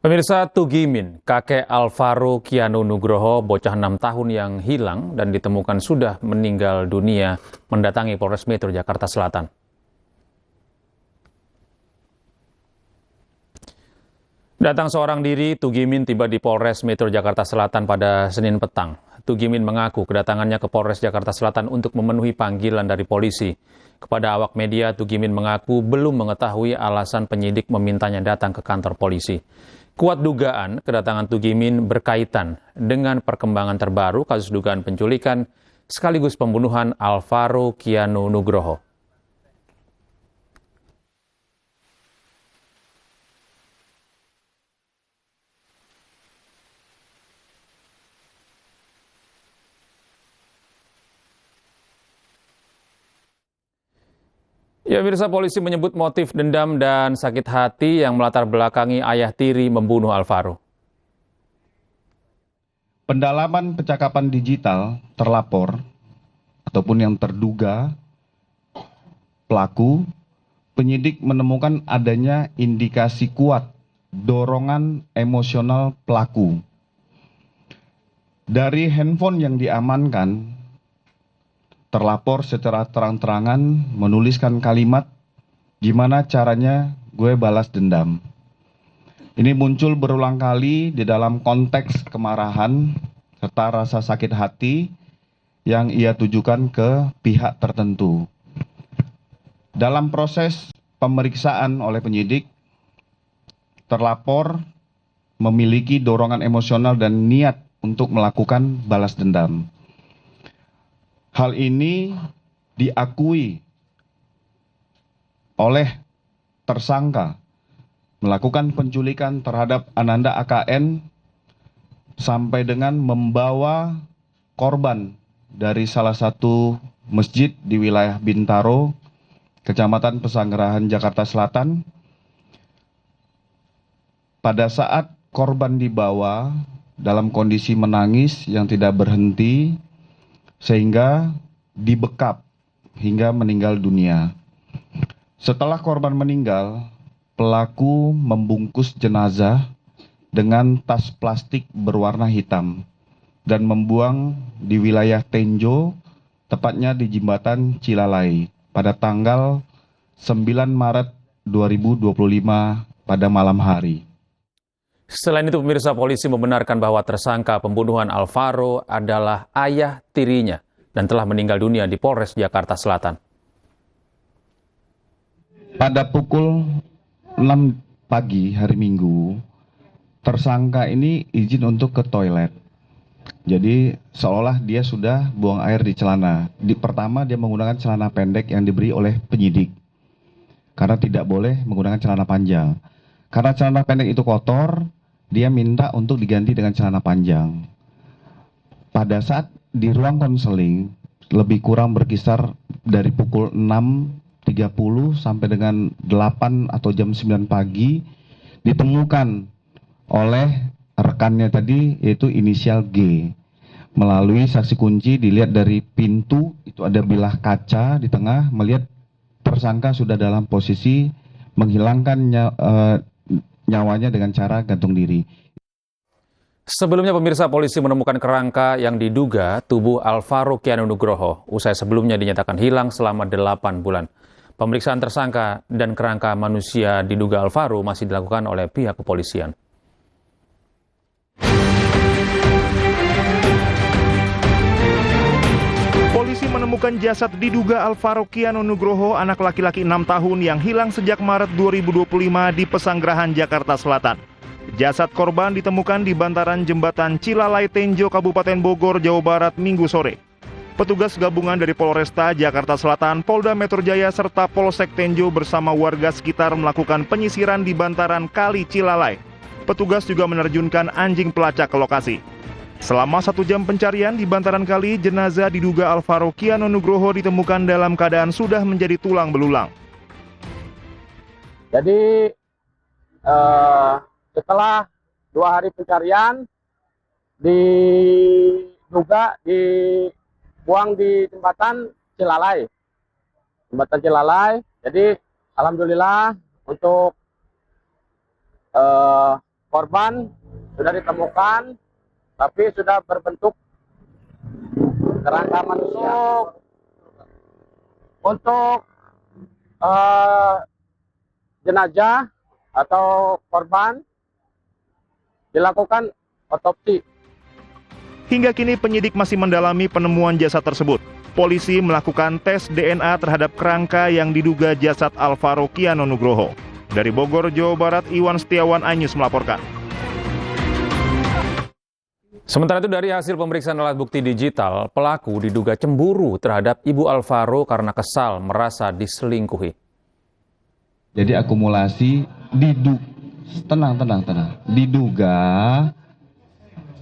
Pemirsa, Tugimin, kakek Alvaro Kianu Nugroho, bocah 6 tahun yang hilang dan ditemukan sudah meninggal dunia, mendatangi Polres Metro Jakarta Selatan. Datang seorang diri, Tugimin tiba di Polres Metro Jakarta Selatan pada Senin petang. Tugimin mengaku kedatangannya ke Polres Jakarta Selatan untuk memenuhi panggilan dari polisi. Kepada awak media, Tugimin mengaku belum mengetahui alasan penyidik memintanya datang ke kantor polisi. Kuat dugaan kedatangan Tugimin berkaitan dengan perkembangan terbaru kasus dugaan penculikan sekaligus pembunuhan Alvaro Kianu Nugroho. Ya, pemirsa, polisi menyebut motif dendam dan sakit hati yang melatar belakangi ayah tiri membunuh Alvaro. Pendalaman percakapan digital terlapor ataupun yang terduga pelaku, penyidik menemukan adanya indikasi kuat dorongan emosional pelaku. Dari handphone yang diamankan, terlapor secara terang-terangan menuliskan kalimat, "Gimana caranya gue balas dendam." Ini muncul berulang kali di dalam konteks kemarahan serta rasa sakit hati yang ia tujukan ke pihak tertentu. Dalam proses pemeriksaan oleh penyidik, terlapor memiliki dorongan emosional dan niat untuk melakukan balas dendam. Hal ini diakui oleh tersangka melakukan penculikan terhadap Ananda AKN sampai dengan membawa korban dari salah satu masjid di wilayah Bintaro, Kecamatan Pesanggerahan, Jakarta Selatan. Pada saat korban dibawa dalam kondisi menangis yang tidak berhenti, sehingga dibekap hingga meninggal dunia. Setelah korban meninggal, pelaku membungkus jenazah dengan tas plastik berwarna hitam dan membuang di wilayah Tenjo, tepatnya di Jembatan Cilalai pada tanggal 9 Maret 2025 pada malam hari. Selain itu, pemirsa, polisi membenarkan bahwa tersangka pembunuhan Alvaro adalah ayah tirinya dan telah meninggal dunia di Polres Jakarta Selatan. Pada pukul 6 pagi hari Minggu, tersangka ini izin untuk ke toilet. Jadi seolah dia sudah buang air di celana. Pertama dia menggunakan celana pendek yang diberi oleh penyidik. Karena tidak boleh menggunakan celana panjang. Karena celana pendek itu kotor, dia minta untuk diganti dengan celana panjang. Pada saat di ruang konseling, lebih kurang berkisar dari pukul 6.30 sampai dengan 8 atau jam 9 pagi, ditemukan oleh rekannya tadi, yaitu inisial G. Melalui saksi kunci dilihat dari pintu, itu ada bilah kaca di tengah, melihat tersangka sudah dalam posisi menghilangkan nyawanya dengan cara gantung diri. Sebelumnya, pemirsa, polisi menemukan kerangka yang diduga tubuh Alvaro Kianu Nugroho usai sebelumnya dinyatakan hilang selama 8 bulan. Pemeriksaan tersangka dan kerangka manusia diduga Alvaro masih dilakukan oleh pihak kepolisian. Polisi menemukan jasad diduga Alvaro Kianu Nugroho, anak laki-laki 6 tahun yang hilang sejak Maret 2025 di Pesanggerahan, Jakarta Selatan. Jasad korban ditemukan di bantaran jembatan Cilalai Tenjo, Kabupaten Bogor, Jawa Barat, Minggu sore. Petugas gabungan dari Polresta Jakarta Selatan, Polda Metro Jaya, serta Polsek Tenjo bersama warga sekitar melakukan penyisiran di bantaran Kali Cilalai. Petugas juga menerjunkan anjing pelacak ke lokasi. Selama 1 jam pencarian di bantaran kali, jenazah diduga Alvaro Kianu Nugroho ditemukan dalam keadaan sudah menjadi tulang belulang. Jadi setelah 2 hari pencarian, diduga dibuang di jembatan Cilalai. Jadi alhamdulillah untuk korban sudah ditemukan, tapi sudah berbentuk kerangka manusia. Untuk jenazah atau korban dilakukan otopsi. Hingga kini penyidik masih mendalami penemuan jasad tersebut. Polisi melakukan tes DNA terhadap kerangka yang diduga jasad Alvaro Kiano Nugroho. Dari Bogor, Jawa Barat, Iwan Setiawan, iNews melaporkan. Sementara itu dari hasil pemeriksaan alat bukti digital, pelaku diduga cemburu terhadap Ibu Alvaro karena kesal merasa diselingkuhi. Jadi akumulasi tenang. Diduga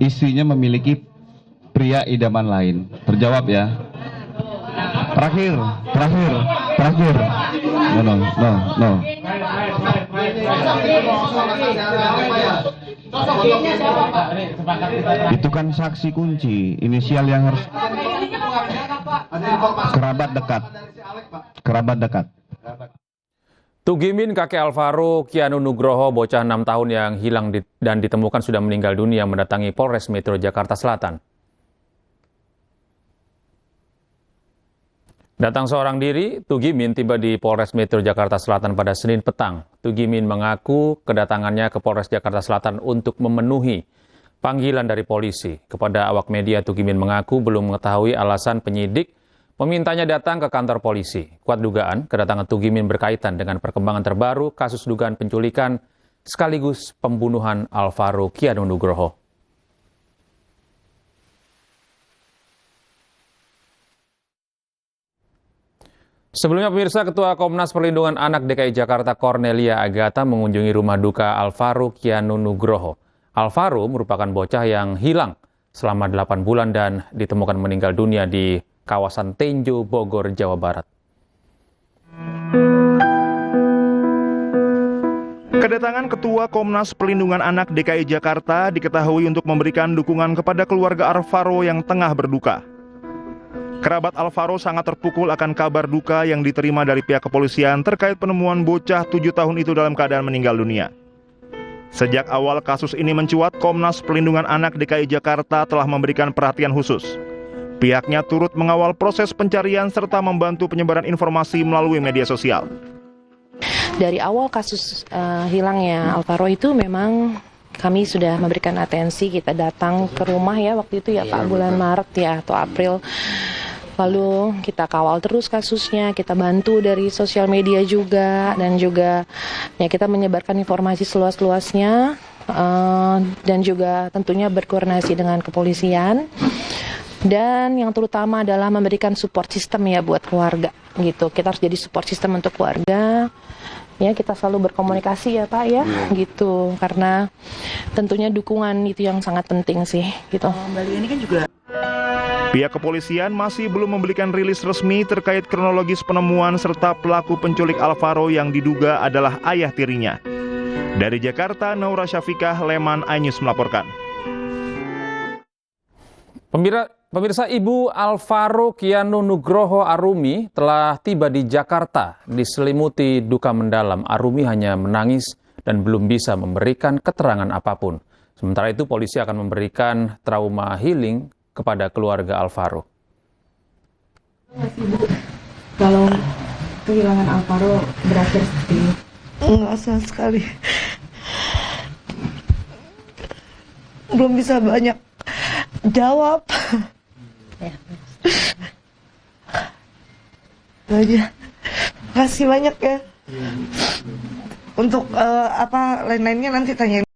istrinya memiliki pria idaman lain. Terjawab ya. Terakhir. No. Itu kan saksi kunci, inisial yang harus kerabat dekat. Tugimin kakek Alvaro Kiano Nugroho, bocah 6 tahun yang hilang dan ditemukan sudah meninggal dunia, mendatangi Polres Metro Jakarta Selatan. Datang seorang diri, Tugimin tiba di Polres Metro Jakarta Selatan pada Senin petang. Tugimin mengaku kedatangannya ke Polres Jakarta Selatan untuk memenuhi panggilan dari polisi. Kepada awak media, Tugimin mengaku belum mengetahui alasan penyidik memintanya datang ke kantor polisi. Kuat dugaan kedatangan Tugimin berkaitan dengan perkembangan terbaru kasus dugaan penculikan sekaligus pembunuhan Alvaro Kiano Nugroho. Sebelumnya pemirsa, Ketua Komnas Perlindungan Anak DKI Jakarta Cornelia Agatha mengunjungi rumah duka Alvaro Kiano Nugroho. Alvaro merupakan bocah yang hilang selama 8 bulan dan ditemukan meninggal dunia di kawasan Tenjo, Bogor, Jawa Barat. Kedatangan Ketua Komnas Perlindungan Anak DKI Jakarta diketahui untuk memberikan dukungan kepada keluarga Alvaro yang tengah berduka. Kerabat Alvaro sangat terpukul akan kabar duka yang diterima dari pihak kepolisian terkait penemuan bocah 7 tahun itu dalam keadaan meninggal dunia. Sejak awal kasus ini mencuat, Komnas Perlindungan Anak DKI Jakarta telah memberikan perhatian khusus. Pihaknya turut mengawal proses pencarian serta membantu penyebaran informasi melalui media sosial. Dari awal kasus hilangnya Alvaro itu memang kami sudah memberikan atensi, kita datang ke rumah ya waktu itu ya Pak, bulan Maret ya atau April. Lalu kita kawal terus kasusnya, kita bantu dari sosial media juga, dan juga ya kita menyebarkan informasi seluas-luasnya, dan juga tentunya berkoordinasi dengan kepolisian. Dan yang terutama adalah memberikan support system ya buat keluarga gitu. Kita harus jadi support system untuk keluarga. Ya, kita selalu berkomunikasi ya Pak ya, gitu. Karena tentunya dukungan itu yang sangat penting sih gitu. Mbak Lia ini kan juga Pihak kepolisian masih belum memberikan rilis resmi terkait kronologis penemuan serta pelaku penculik Alvaro yang diduga adalah ayah tirinya. Dari Jakarta, Naura Syafikah, Leman, iNews melaporkan. Pemirsa, Ibu Alvaro Kiano Nugroho Arumi telah tiba di Jakarta. Diselimuti duka mendalam, Arumi hanya menangis dan belum bisa memberikan keterangan apapun. Sementara itu, polisi akan memberikan trauma healing kepada keluarga Alvaro. Bu, kalau kehilangan Alvaro berakhir seperti ini? Enggak, sama sekali. Belum bisa banyak jawab. Itu aja. Makasih banyak ya. Untuk lain-lainnya nanti tanyain.